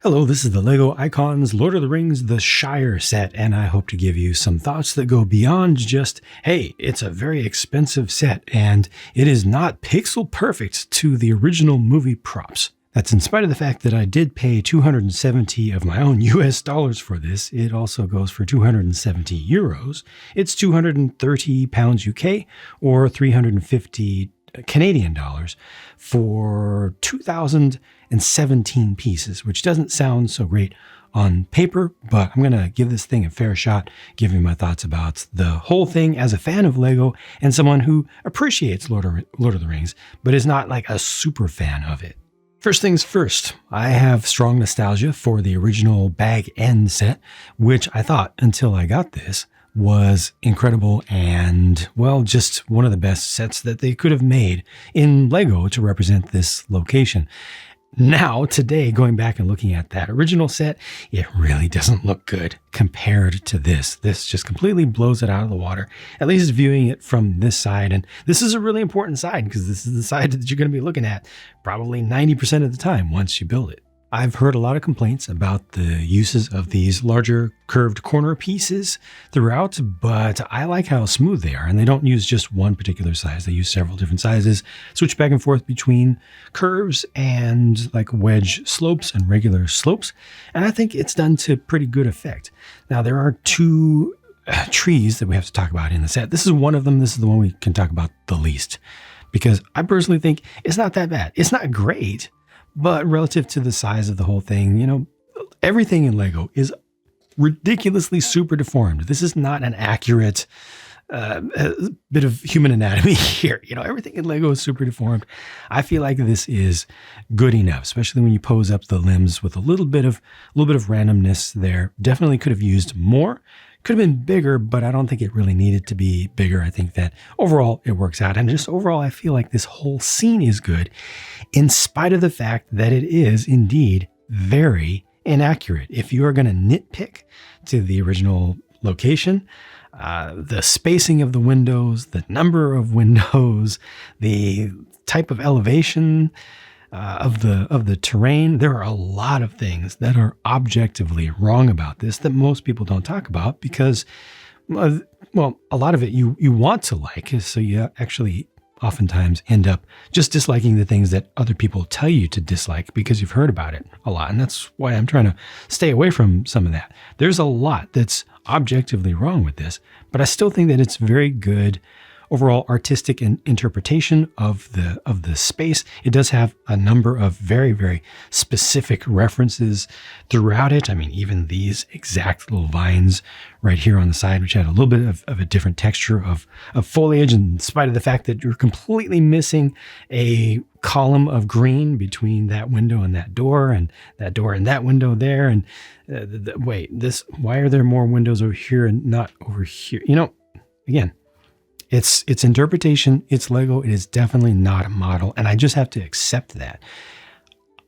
Hello, this is the LEGO Icons Lord of the Rings The Shire set, and I hope to give you some thoughts that go beyond just, hey, it's a very expensive set, and it is not pixel perfect to the original movie props. That's in spite of the fact that I did pay 270 of my own US dollars for this. It also goes for 270 euros. It's 230 pounds UK or 350 Canadian dollars for 2,017 pieces, which doesn't sound so great on paper, but I'm going to give this thing a fair shot, give you my thoughts about the whole thing as a fan of LEGO and someone who appreciates Lord of the Rings, but is not like a super fan of it. First things first, I have strong nostalgia for the original Bag End set, which I thought, until I got this, was incredible and, well, just one of the best sets that they could have made in LEGO to represent this location. Now, today, going back and looking at that original set, it really doesn't look good compared to this. This just completely blows it out of the water, at least viewing it from this side. And this is a really important side because this is the side that you're going to be looking at probably 90% of the time once you build it. I've heard a lot of complaints about the uses of these larger curved corner pieces throughout, but I like how smooth they are, and they don't use just one particular size. They use several different sizes, switch back and forth between curves and like wedge slopes and regular slopes, and I think it's done to pretty good effect. Now, there are two trees that we have to talk about in the set. This is one of them. This is the one we can talk about the least, because I personally think it's not that bad. It's not great, but relative to the size of the whole thing, you know, everything in LEGO is ridiculously super deformed. This is not an accurate bit of human anatomy here. You know, everything in LEGO is super deformed. I feel like this is good enough, especially when you pose up the limbs with a little bit of randomness there. Definitely could have used more. Could have been bigger, but I don't think it really needed to be bigger. I think that overall it works out. And just overall, I feel like this whole scene is good, in spite of the fact that it is indeed very inaccurate. If you are going to nitpick to the original location, the spacing of the windows, the number of windows, the type of elevation of the terrain, there are a lot of things that are objectively wrong about this that most people don't talk about because, well, a lot of it you want to like, so you actually oftentimes end up just disliking the things that other people tell you to dislike because you've heard about it a lot. And that's why I'm trying to stay away from some of that. There's a lot that's objectively wrong with this, but I still think that it's very good overall artistic interpretation of the space. It does have a number of very, very specific references throughout it. I mean, even these exact little vines right here on the side, which had a little bit of a different texture of foliage, in spite of the fact that you're completely missing a column of green between that window and that door and that window there. And why are there more windows over here and not over here? You know, again, it's interpretation, it's LEGO, it is definitely not a model, and I just have to accept that.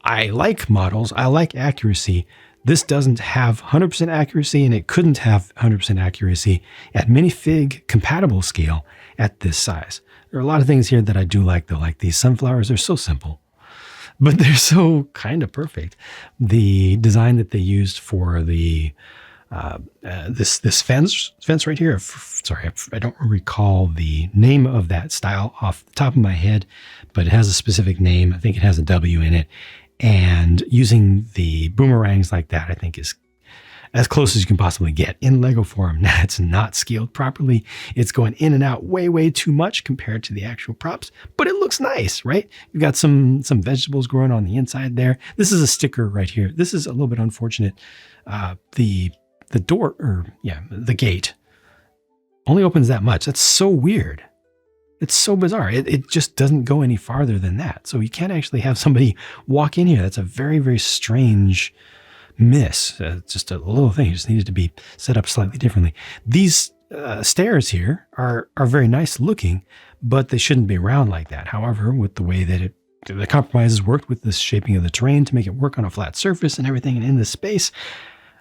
I like models, I like accuracy. This doesn't have 100% accuracy, and it couldn't have 100% accuracy at minifig compatible scale at this size. There are a lot of things here that I do like, though, like these sunflowers. They're so simple, but they're so kind of perfect. The design that they used for the this fence right here. Sorry, I don't recall the name of that style off the top of my head, but it has a specific name. I think it has a W in it. And using the boomerangs like that, I think, is as close as you can possibly get in LEGO form. Now, it's not scaled properly. It's going in and out way too much compared to the actual props, but it looks nice, right? You've got some vegetables growing on the inside there. This is a sticker right here. This is a little bit unfortunate. The door, the gate only opens that much. That's so weird. It's so bizarre. It just doesn't go any farther than that. So you can't actually have somebody walk in here. That's a very, very strange miss. Just a little thing. It just needed to be set up slightly differently. These stairs here are very nice looking, but they shouldn't be round like that. However, with the way that the compromises worked with the shaping of the terrain to make it work on a flat surface and everything and in this space,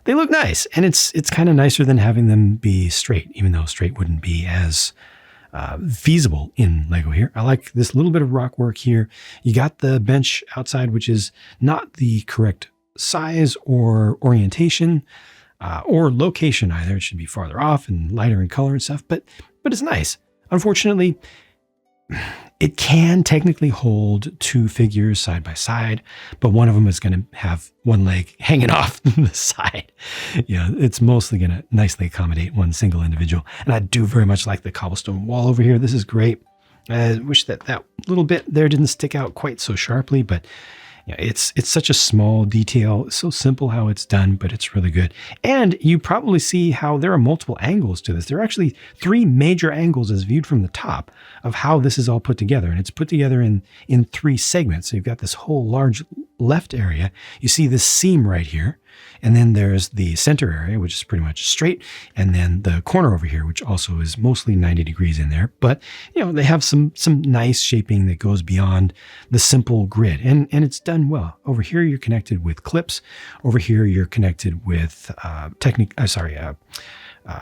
they look nice, and it's kind of nicer than having them be straight, even though straight wouldn't be as feasible in LEGO here. I like this little bit of rock work here. You got the bench outside, which is not the correct size or orientation or location either. It should be farther off and lighter in color and stuff, but it's nice. Unfortunately, it can technically hold two figures side by side, but one of them is going to have one leg hanging off the side. It's mostly going to nicely accommodate one single individual. And I do very much like the cobblestone wall over here. This is great. I wish that little bit there didn't stick out quite so sharply, but it's such a small detail. It's so simple how it's done, but it's really good. And you probably see how there are multiple angles to this. There are actually 3 major angles as viewed from the top of how this is all put together. And it's put together in 3 segments. So you've got this whole large left area. You see this seam right here. And then there's the center area, which is pretty much straight. And then the corner over here, which also is mostly 90 degrees in there. But, they have some nice shaping that goes beyond the simple grid. And it's done well. Over here, you're connected with clips. Over here, you're connected with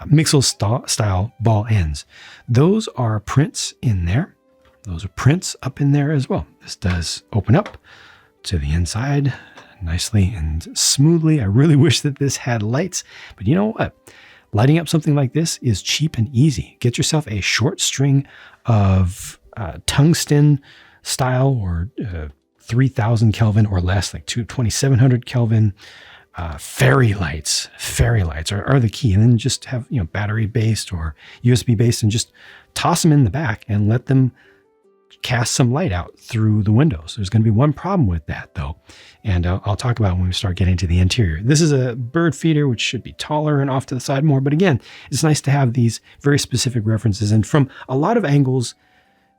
Mixel style ball ends. Those are prints in there. Those are prints up in there as well. This does open up to the inside nicely and smoothly. I really wish that this had lights, but you know what? Lighting up something like this is cheap and easy. Get yourself a short string of tungsten style or 3000 Kelvin or less, like 2700 Kelvin. Fairy lights are the key. And then just have, battery based or USB based, and just toss them in the back and let them cast some light out through the windows. There's going to be one problem with that though, and I'll talk about when we start getting to the interior. This is a bird feeder, which should be taller and off to the side more, but again, it's nice to have these very specific references. And from a lot of angles,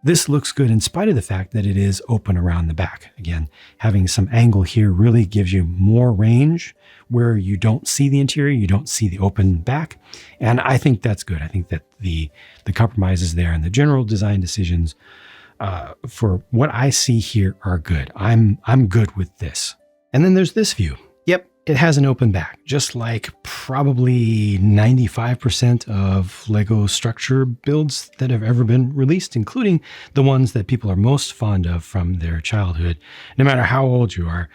this looks good in spite of the fact that it is open around the back. Again, having some angle here really gives you more range where you don't see the interior, you don't see the open back. And I think that's good. I think that the compromises there and the general design decisions for what I see here are good. I'm good with this. And then there's this view. Yep, it has an open back, just like probably 95% of Lego structure builds that have ever been released, including the ones that people are most fond of from their childhood. No matter how old you are,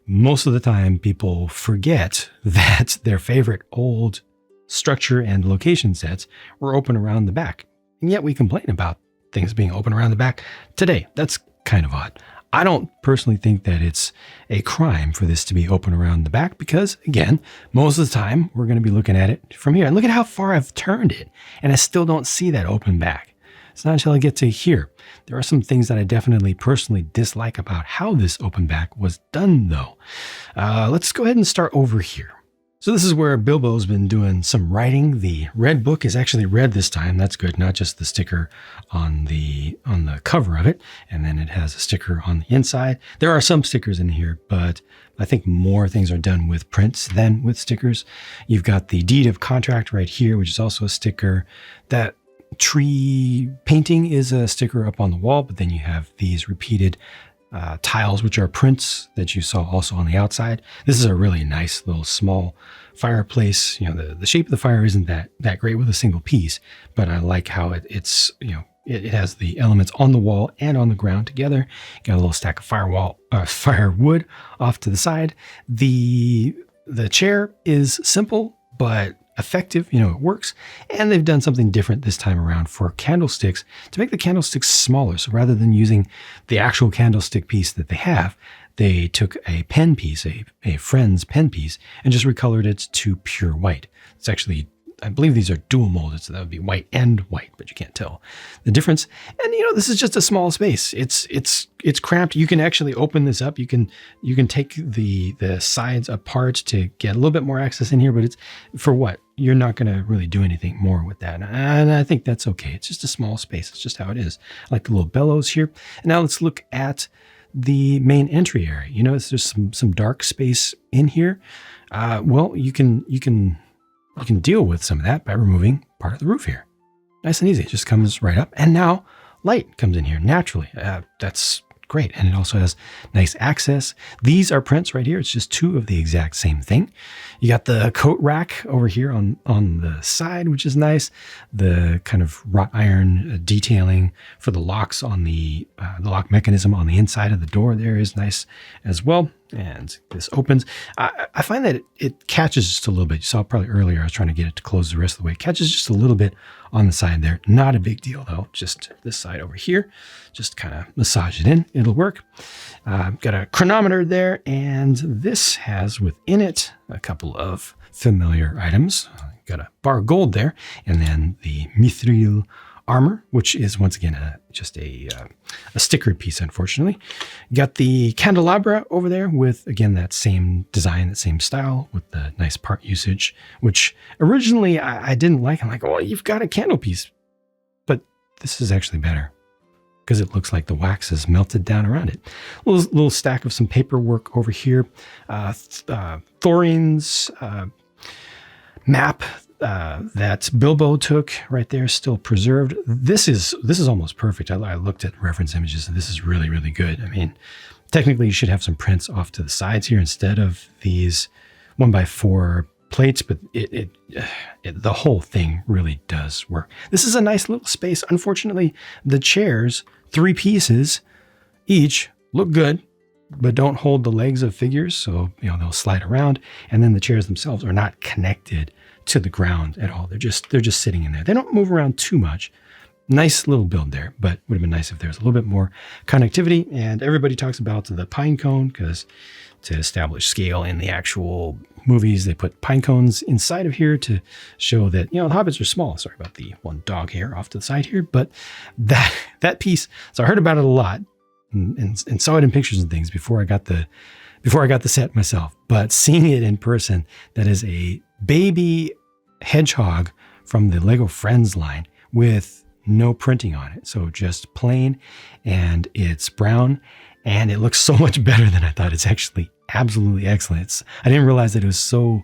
most of the time people forget that their favorite old structure and location sets were open around the back. And yet we complain about things being open around the back today. That's kind of odd. I don't personally think that it's a crime for this to be open around the back because, again, most of the time we're going to be looking at it from here. And look at how far I've turned it, and I still don't see that open back. It's not until I get to here. There are some things that I definitely personally dislike about how this open back was done, though. Let's go ahead and start over here. So this is where Bilbo's been doing some writing. The red book is actually red this time. That's good. Not just the sticker on the cover of it. And then it has a sticker on the inside. There are some stickers in here, but I think more things are done with prints than with stickers. You've got the deed of contract right here, which is also a sticker. That tree painting is a sticker up on the wall, but then you have these repeated tiles, which are prints that you saw also on the outside. This is a really nice little small fireplace. The shape of the fire isn't that great with a single piece, but I like how it's it has the elements on the wall and on the ground together. Got a little stack of firewood off to the side. The chair is simple but effective. It works. And they've done something different this time around for candlesticks to make the candlesticks smaller. So rather than using the actual candlestick piece that they have, they took a pen piece, a friend's pen piece, and just recolored it to pure white. It's actually, I believe these are dual molded, so that would be white and white, but you can't tell the difference. And this is just a small space. It's cramped. You can actually open this up. You can take the sides apart to get a little bit more access in here, but it's for what? You're not going to really do anything more with that. And I think that's okay. It's just a small space. It's just how it is. I like the little bellows here. And now let's look at the main entry area. There's some dark space in here. Well, you can deal with some of that by removing part of the roof here. Nice and easy. It just comes right up. And now light comes in here naturally. That's great. And it also has nice access. These are prints right here. It's just 2 of the exact same thing. You got the coat rack over here on the side, which is nice. The kind of wrought iron detailing for the locks on the lock mechanism on the inside of the door there is nice as well. and this opens. I find that it catches just a little bit. You saw probably earlier I was trying to get it to close the rest of the way. It catches just a little bit on the side there. Not a big deal though. Just this side over here. Just kind of massage it in. It'll work. Got a chronometer there, and this has within it a couple of familiar items. Got a bar of gold there, and then the mithril armor, which is once again just a stickered piece, unfortunately. Got the candelabra over there with, again, that same design, that same style with the nice part usage, which originally I didn't like. I'm like, oh, you've got a candle piece. But this is actually better because it looks like the wax is melted down around it. Little stack of some paperwork over here. Thorin's map that Bilbo took right there, still preserved. This is almost perfect. I looked at reference images, and this is really, really good. I mean, technically you should have some prints off to the sides here instead of these 1x4 plates, but the whole thing really does work. This is a nice little space. Unfortunately, the chairs, 3 pieces each, look good, but don't hold the legs of figures, so they'll slide around, and then the chairs themselves are not connected to the ground at all. They're just sitting in there. They don't move around too much. Nice little build there, but would have been nice if there was a little bit more connectivity. And everybody talks about the pine cone because to establish scale in the actual movies, they put pine cones inside of here to show that the hobbits are small. Sorry about the one dog hair off to the side here, but that piece. So I heard about it a lot and saw it in pictures and things before I got the set myself. But seeing it in person, that is a baby hedgehog from the Lego Friends line with no printing on it. So just plain, and it's brown, and it looks so much better than I thought. It's actually absolutely excellent. I didn't realize that it was so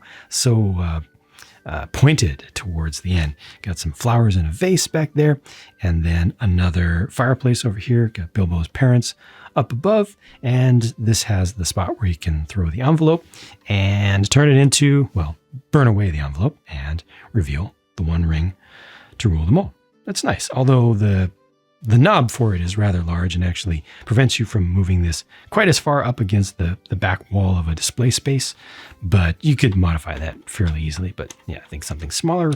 pointed towards the end. Got some flowers in a vase back there, and then another fireplace over here. Got Bilbo's parents up above, and this has the spot where you can throw the envelope and turn it into, burn away the envelope and reveal the one ring to rule them all. That's nice. Although the knob for it is rather large and actually prevents you from moving this quite as far up against the back wall of a display space, but you could modify that fairly easily. But yeah, I think something smaller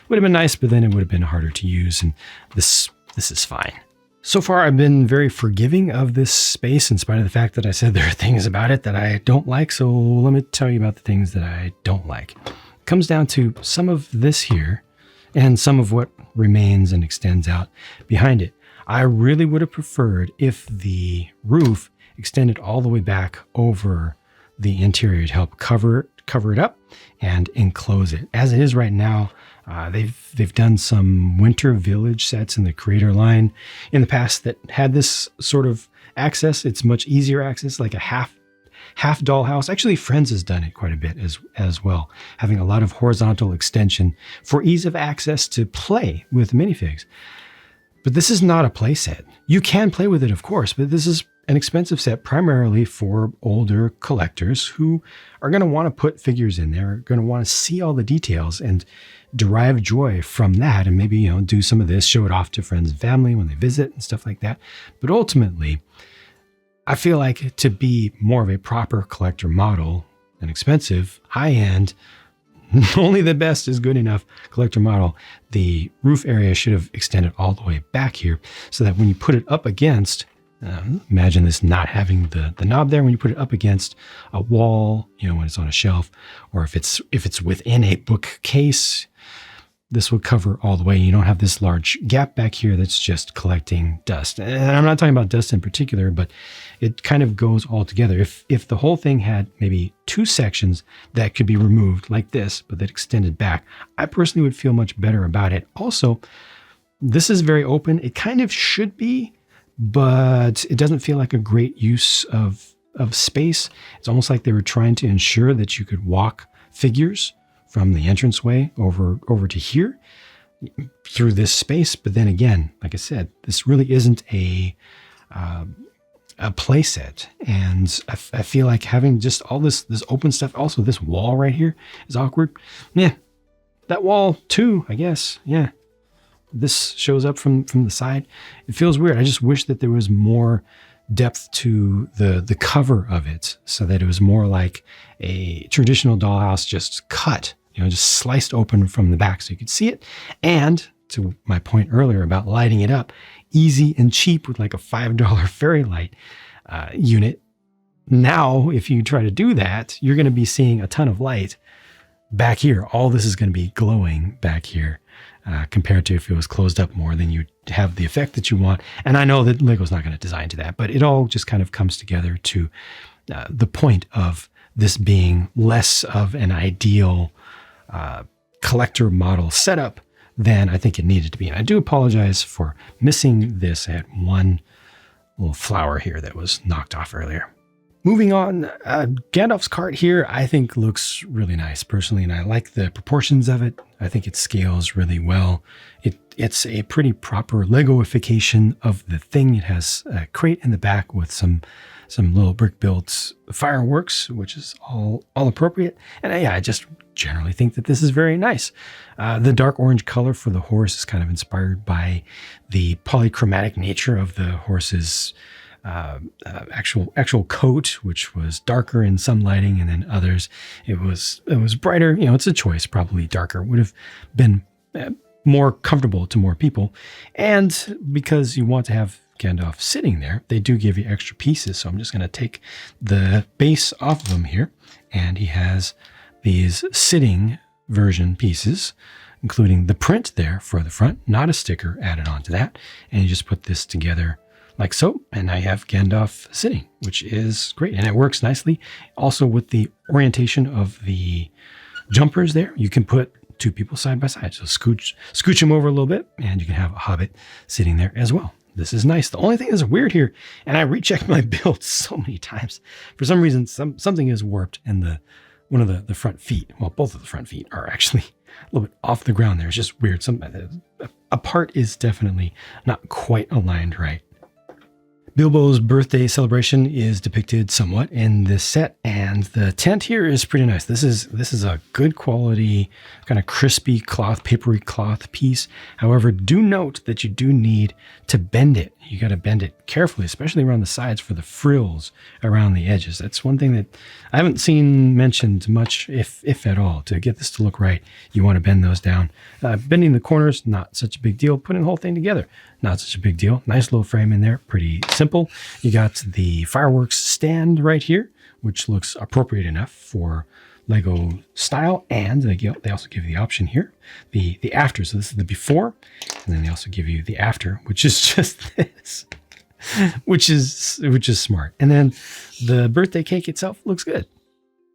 would have been nice, but then it would have been harder to use, and this is fine. So far, I've been very forgiving of this space in spite of the fact that I said there are things about it that I don't like. So let me tell you about the things that I don't like. It comes down to some of this here and some of what remains and extends out behind it. I really would have preferred if the roof extended all the way back over the interior to help cover it up and enclose it. As it is right now, they've done some winter village sets in the creator line in the past that had this sort of access. It's much easier access, like a half dollhouse. Actually, Friends has done it quite a bit as well, having a lot of horizontal extension for ease of access to play with minifigs. But this is not a play set. You can play with it, of course, but this is an expensive set primarily for older collectors who are going to want to put figures in there, are going to want to see all the details and derive joy from that, and maybe do some of this, show it off to friends and family when they visit and stuff like that. But ultimately, I feel like to be more of a proper collector model, an expensive, high-end, only the best is good enough collector model, the roof area should have extended all the way back here so that when you put it up against, imagine this not having the knob there, when you put it up against a wall, when it's on a shelf, or if it's within a bookcase, this would cover all the way. You don't have this large gap back here that's just collecting dust. And I'm not talking about dust in particular, but it kind of goes all together. If the whole thing had maybe 2 sections that could be removed like this, but that extended back, I personally would feel much better about it. Also, this is very open. It kind of should be, but it doesn't feel like a great use of space. It's almost like they were trying to ensure that you could walk figures from the entranceway over to here through this space. But then again, like I said, this really isn't a play set. And I feel like having just all this open stuff, also this wall right here is awkward. Yeah, that wall too, I guess. Yeah, this shows up from the side. It feels weird. I just wish that there was more depth to the cover of it so that it was more like a traditional dollhouse, just cut, just sliced open from the back so you could see it. And to my point earlier about lighting it up, easy and cheap with like a $5 fairy light unit. Now, if you try to do that, you're going to be seeing a ton of light back here. All this is going to be glowing back here compared to if it was closed up more, then you'd have the effect that you want. And I know that Lego's not going to design to that, but it all just kind of comes together to the point of this being less of an ideal collector model setup than I think it needed to be. And I do apologize for missing this. I had one little flower here that was knocked off earlier. Moving on, Gandalf's cart here I think looks really nice personally, and I like the proportions of it. I think it scales really well. It's a pretty proper Legoification of the thing. It has a crate in the back with some little brick-built fireworks, which is all appropriate. And I just generally think that this is very nice. The dark orange color for the horse is kind of inspired by the polychromatic nature of the horse's actual coat, which was darker in some lighting, and then others it was brighter. It's a choice. Probably darker would have been more comfortable to more people. And because you want to have Gandalf sitting there, they do give you extra pieces. So I'm just going to take the base off of him here, and he has these sitting version pieces, including the print there for the front, not a sticker added onto that. And you just put this together like so, and I have Gandalf sitting, which is great. And it works nicely. Also with the orientation of the jumpers there, you can put two people side by side. So scooch them over a little bit, and you can have a hobbit sitting there as well. This is nice. The only thing that's weird here, and I rechecked my build so many times, for some reason, something is warped, and one of the front feet, well, both of the front feet are actually a little bit off the ground there. It's just weird. A part is definitely not quite aligned right. Bilbo's birthday celebration is depicted somewhat in this set, and the tent here is pretty nice. This is a good quality, kind of crispy cloth, papery cloth piece. However, do note that you do need to bend it. You got to bend it carefully, especially around the sides for the frills around the edges. That's one thing that I haven't seen mentioned much, if at all. To get this to look right, you want to bend those down. Bending the corners, not such a big deal. Putting the whole thing together, not such a big deal. Nice little frame in there, pretty simple. You got the fireworks stand right here, which looks appropriate enough for Lego style, and they also give you the option here, the after. So this is the before, and then they also give you the after, which is just this, which is smart. And then the birthday cake itself looks good.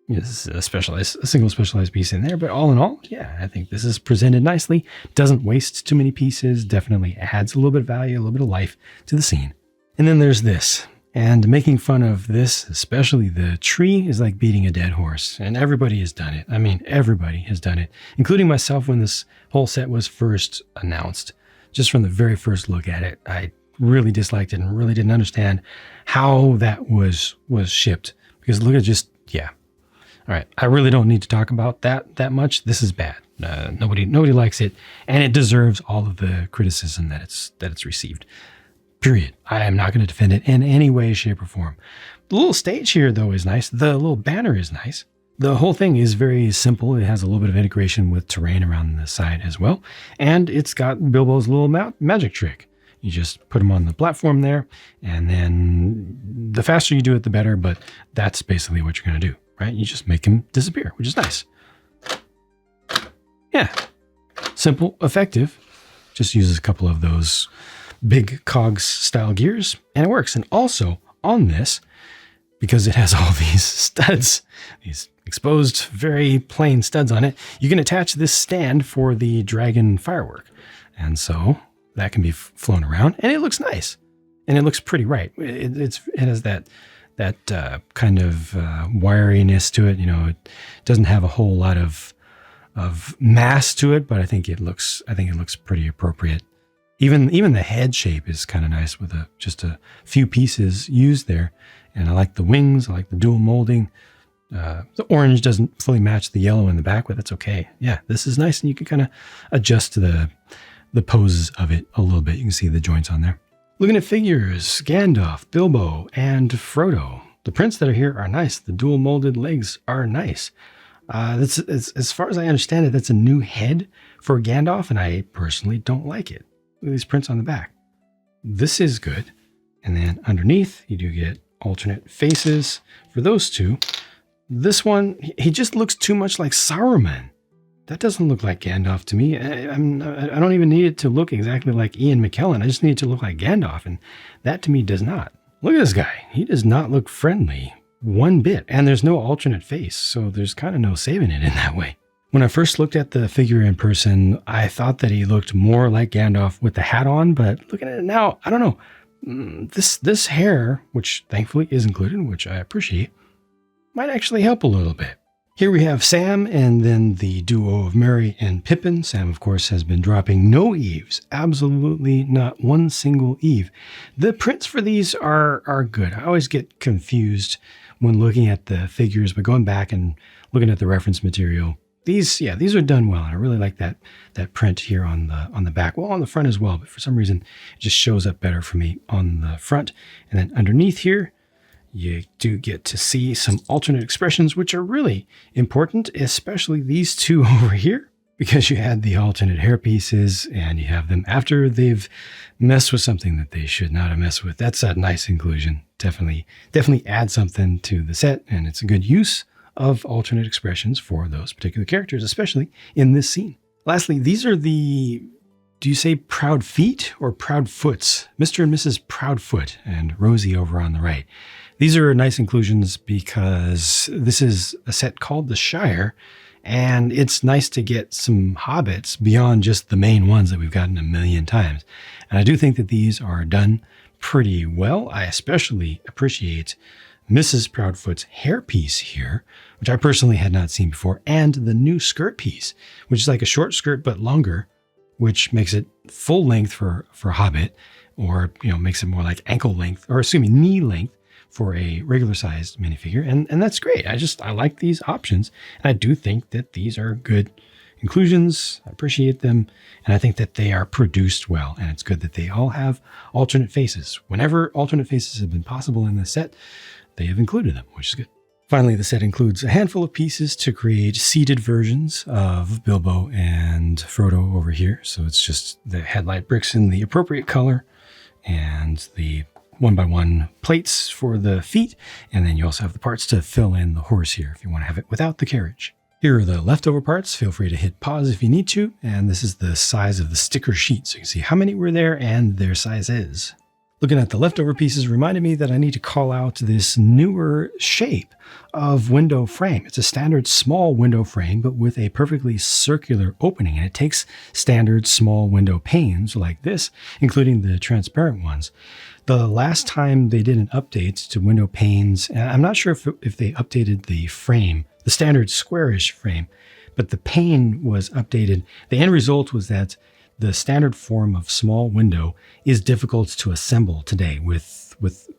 This is a single specialized piece in there, but all in all, yeah, I think this is presented nicely. Doesn't waste too many pieces. Definitely adds a little bit of value, a little bit of life to the scene. And then there's this. And making fun of this, especially the tree, is like beating a dead horse. And everybody has done it. I mean, everybody has done it, including myself when this whole set was first announced. Just from the very first look at it, I really disliked it and really didn't understand how that was shipped. Because look at yeah. All right, I really don't need to talk about that much. This is bad. Nobody likes it, and it deserves all of the criticism that it's received. Period. I am not going to defend it in any way, shape, or form. The little stage here, though, is nice. The little banner is nice. The whole thing is very simple. It has a little bit of integration with terrain around the side as well. And it's got Bilbo's little magic trick. You just put him on the platform there, and then the faster you do it, the better. But that's basically what you're going to do, right? You just make him disappear, which is nice. Yeah. Simple, effective. Just uses a couple of those big cogs style gears, and it works. And also on this, because it has all these studs, these exposed, very plain studs on it, you can attach this stand for the dragon firework. And so that can be flown around, and it looks nice, and it looks pretty right. It has that kind of wiriness to it. It doesn't have a whole lot of mass to it, but I think it looks pretty appropriate. Even the head shape is kind of nice with just a few pieces used there. And I like the wings. I like the dual molding. The orange doesn't fully match the yellow in the back, but that's okay. Yeah, this is nice. And you can kind of adjust to the poses of it a little bit. You can see the joints on there. Looking at figures, Gandalf, Bilbo, and Frodo. The prints that are here are nice. The dual molded legs are nice. That's, as far as I understand it, that's a new head for Gandalf, and I personally don't like it. Look at these prints on the back. This is good. And then underneath, you do get alternate faces for those two. This one, he just looks too much like Saruman. That doesn't look like Gandalf to me. I don't even need it to look exactly like Ian McKellen. I just need it to look like Gandalf, and that to me does not. Look at this guy. He does not look friendly one bit, and there's no alternate face, so there's kind of no saving it in that way. When I first looked at the figure in person, I thought that he looked more like Gandalf with the hat on, but looking at it now, I don't know. This hair, which thankfully is included, which I appreciate, might actually help a little bit. Here we have Sam and then the duo of Merry and Pippin. Sam, of course, has been dropping no Eves. Absolutely not one single Eve. The prints for these are good. I always get confused when looking at the figures, but going back and looking at the reference material, these are done well. And I really like that print here on the back. Well, on the front as well, but for some reason it just shows up better for me on the front. And then underneath here, you do get to see some alternate expressions, which are really important, especially these two over here, because you had the alternate hair pieces and you have them after they've messed with something that they should not have messed with. That's a nice inclusion. Definitely add something to the set, and it's a good use of alternate expressions for those particular characters, especially in this scene. Lastly, these are the, do you say proud feet or proud foots? Mr. and Mrs. Proudfoot and Rosie over on the right. These are nice inclusions because this is a set called the Shire, and it's nice to get some hobbits beyond just the main ones that we've gotten a million times. And I do think that these are done pretty well. I especially appreciate Mrs. Proudfoot's hairpiece here, which I personally had not seen before, and the new skirt piece, which is like a short skirt but longer, which makes it full length for Hobbit, or makes it more like ankle length, or knee length for a regular sized minifigure. And that's great. I like these options. And I do think that these are good inclusions. I appreciate them. And I think that they are produced well. And it's good that they all have alternate faces. Whenever alternate faces have been possible in the set, they have included them, which is good. Finally, the set includes a handful of pieces to create seated versions of Bilbo and Frodo over here. So it's just the headlight bricks in the appropriate color and the 1x1 plates for the feet. And then you also have the parts to fill in the horse here if you want to have it without the carriage. Here are the leftover parts. Feel free to hit pause if you need to. And this is the size of the sticker sheet, so you can see how many were there and their size is. Looking at the leftover pieces reminded me that I need to call out this newer shape of window frame. It's a standard small window frame, but with a perfectly circular opening. And it takes standard small window panes like this, including the transparent ones. The last time they did an update to window panes, and I'm not sure if they updated the frame, the standard squarish frame, but the pane was updated. The end result was that the standard form of small window is difficult to assemble today with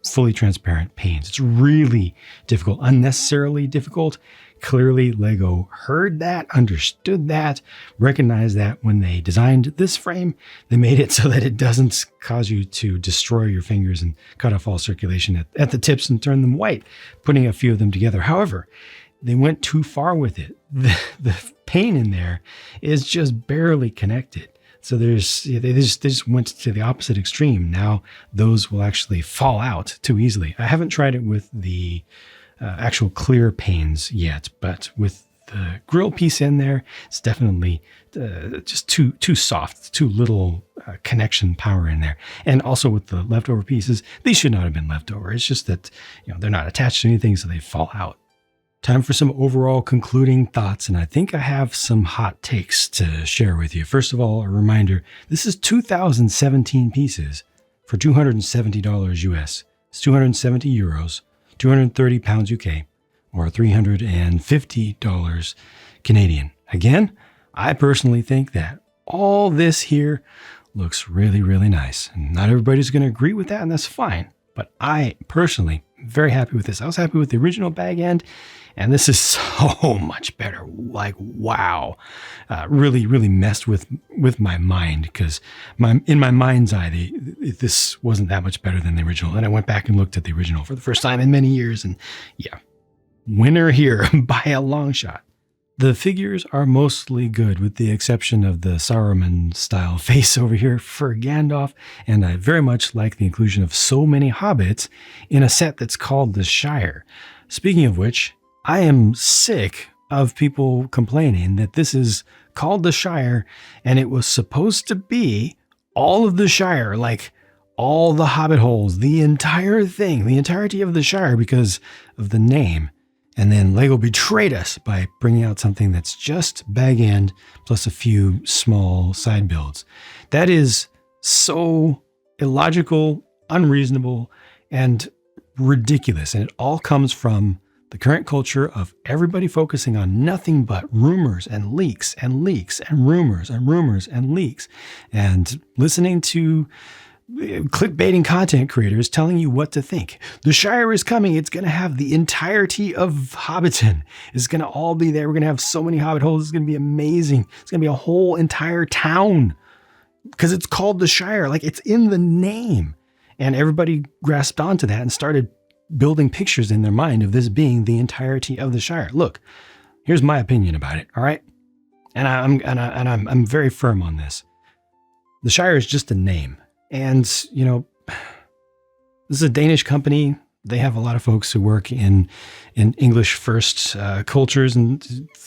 fully transparent panes. It's really difficult, unnecessarily difficult. Clearly, Lego heard that, understood that, recognized that when they designed this frame. They made it so that it doesn't cause you to destroy your fingers and cut off all circulation at the tips and turn them white, putting a few of them together. However, they went too far with it. The pane in there is just barely connected. So they just went to the opposite extreme. Now those will actually fall out too easily. I haven't tried it with the actual clear panes yet, but with the grill piece in there, it's definitely just too soft, too little connection power in there. And also with the leftover pieces, these should not have been leftover. It's just that they're not attached to anything, so they fall out. Time for some overall concluding thoughts, and I think I have some hot takes to share with you. First of all, a reminder, this is 2017 pieces for $270 US. It's 270 euros, 230 pounds UK, or $350 Canadian. Again, I personally think that all this here looks really, really nice. And not everybody's going to agree with that, and that's fine. But I personally am very happy with this. I was happy with the original bag end, And this is so much better. Like, wow. Really, really messed with my mind, because in my mind's eye, this wasn't that much better than the original. And I went back and looked at the original for the first time in many years. And yeah, winner here by a long shot. The figures are mostly good, with the exception of the Saruman-style face over here for Gandalf, and I very much like the inclusion of so many hobbits in a set that's called the Shire. Speaking of which, I am sick of people complaining that this is called the Shire, and it was supposed to be all of the Shire, like all the hobbit holes, the entire thing, the entirety of the Shire, because of the name. And then LEGO betrayed us by bringing out something that's just Bag End plus a few small side builds. That is so illogical, unreasonable, and ridiculous. And it all comes from the current culture of everybody focusing on nothing but rumors and leaks and leaks and rumors and rumors and leaks, and listening to clickbaiting content creators telling you what to think. The Shire is coming. It's going to have the entirety of Hobbiton. It's going to all be there. We're going to have so many hobbit holes. It's going to be amazing. It's going to be a whole entire town because it's called the Shire. Like, it's in the name. And everybody grasped onto that and started building pictures in their mind of this being the entirety of the Shire. Look, here's my opinion about it. All right. And I'm very firm on this. The Shire is just a name. And, you know, this is a Danish company. They have a lot of folks who work in English first cultures. And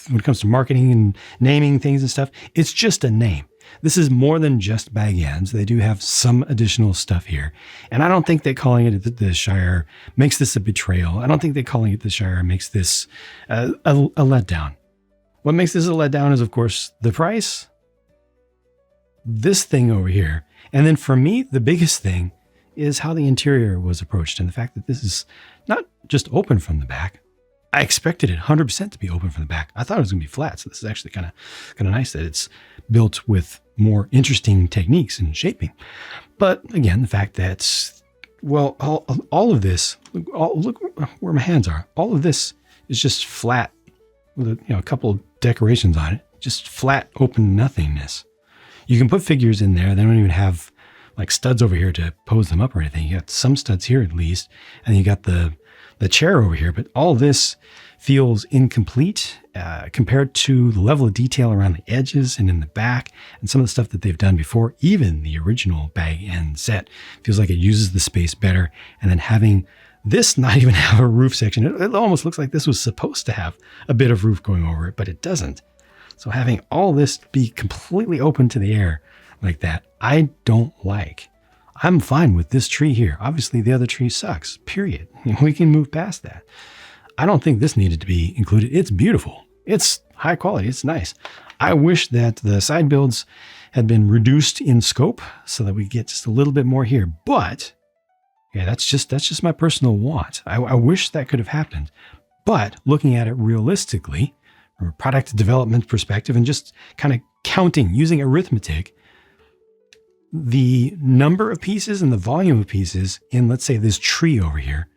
when it comes to marketing and naming things and stuff, it's just a name. This is more than just Bag Ends. They do have some additional stuff here. And I don't think that calling it the Shire makes this a betrayal. I don't think that calling it the Shire makes this a letdown. What makes this a letdown is, of course, the price. This thing over here. And then for me, the biggest thing is how the interior was approached, and the fact that this is not just open from the back. I expected it 100% to be open from the back. I thought it was going to be flat. So this is actually kind of nice that it's built with more interesting techniques and shaping. But again, the fact that, well, all of this, look where my hands are. All of this is just flat with a couple of decorations on it, just flat open nothingness. You can put figures in there. They don't even have like studs over here to pose them up or anything. You got some studs here at least, and you got the chair over here. But all this feels incomplete compared to the level of detail around the edges and in the back, and some of the stuff that they've done before. Even the original Bag End set feels like it uses the space better. And then having this not even have a roof section, it almost looks like this was supposed to have a bit of roof going over it, but it doesn't. So having all this be completely open to the air like that, I don't like. I'm fine with this tree here. Obviously, the other tree sucks, period. We can move past that. I don't think this needed to be included. It's beautiful. It's high quality. It's nice. I wish that the side builds had been reduced in scope so that we get just a little bit more here. But yeah, that's just my personal want. I wish that could have happened. But looking at it realistically, from a product development perspective, and just kind of counting, using arithmetic, the number of pieces and the volume of pieces in, let's say, this tree over here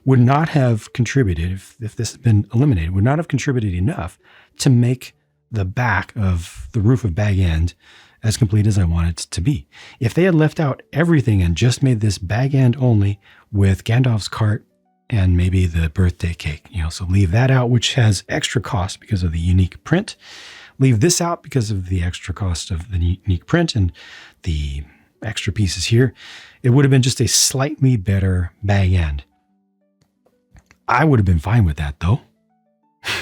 would not have contributed, if this had been eliminated, would not have contributed enough to make the back of the roof of Bag End as complete as I want it to be. If they had left out everything and just made this Bag End only with Gandalf's cart and maybe the birthday cake, so leave that out, which has extra cost because of the unique print. Leave this out because of the extra cost of the unique print and the extra pieces here. It would have been just a slightly better Bag End. I would have been fine with that, though.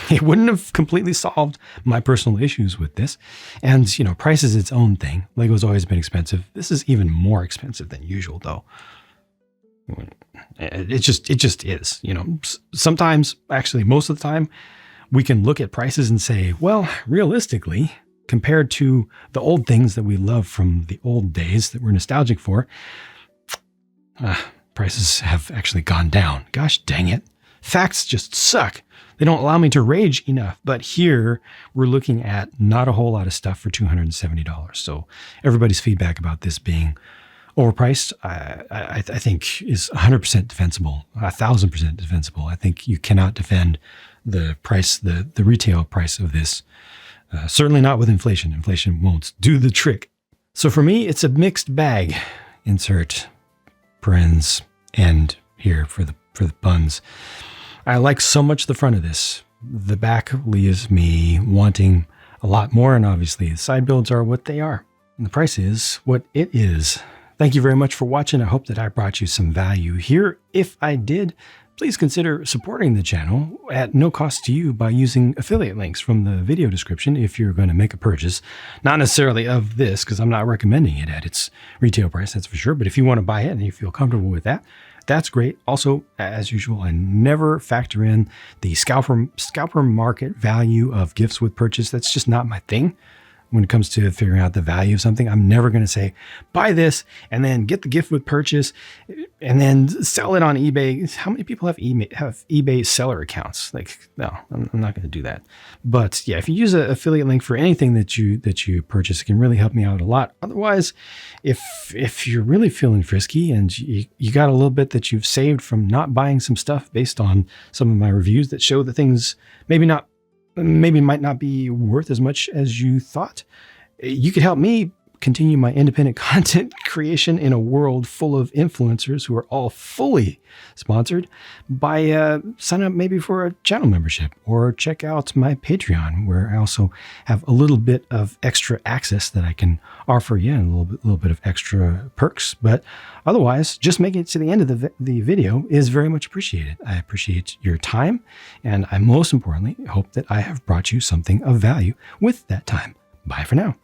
It wouldn't have completely solved my personal issues with this. And, price is its own thing. Lego's always been expensive. This is even more expensive than usual, though. It just is. Sometimes, actually, most of the time, we can look at prices and say, well, realistically, compared to the old things that we love from the old days that we're nostalgic for, prices have actually gone down. Gosh dang it. Facts just suck. They don't allow me to rage enough. But here we're looking at not a whole lot of stuff for $270. So everybody's feedback about this being overpriced, I think is 100% defensible, 1,000% defensible. I think you cannot defend the price, the retail price of this. Certainly not with inflation. Inflation won't do the trick. So for me, it's a mixed bag. Insert parens end here for the buns. I like so much the front of this. The back leaves me wanting a lot more, and obviously the side builds are what they are. And the price is what it is. Thank you very much for watching. I hope that I brought you some value here. If I did, please consider supporting the channel at no cost to you by using affiliate links from the video description if you're going to make a purchase. Not necessarily of this, because I'm not recommending it at its retail price, that's for sure. But if you want to buy it and you feel comfortable with that, that's great. Also, as usual, I never factor in the scalper market value of gifts with purchase. That's just not my thing. When it comes to figuring out the value of something, I'm never going to say, buy this and then get the gift with purchase and then sell it on eBay. How many people have eBay seller accounts? Like, no, I'm not going to do that. But yeah, if you use an affiliate link for anything that you purchase, it can really help me out a lot. Otherwise, if you're really feeling frisky and you got a little bit that you've saved from not buying some stuff based on some of my reviews that show that things maybe might not be worth as much as you thought, you could help me continue my independent content creation in a world full of influencers who are all fully sponsored by signing up maybe for a channel membership, or check out my Patreon, where I also have a little bit of extra access that I can offer you, and a little bit of extra perks. But otherwise, just making it to the end of the video is very much appreciated. I appreciate your time, and I most importantly hope that I have brought you something of value with that time. Bye for now.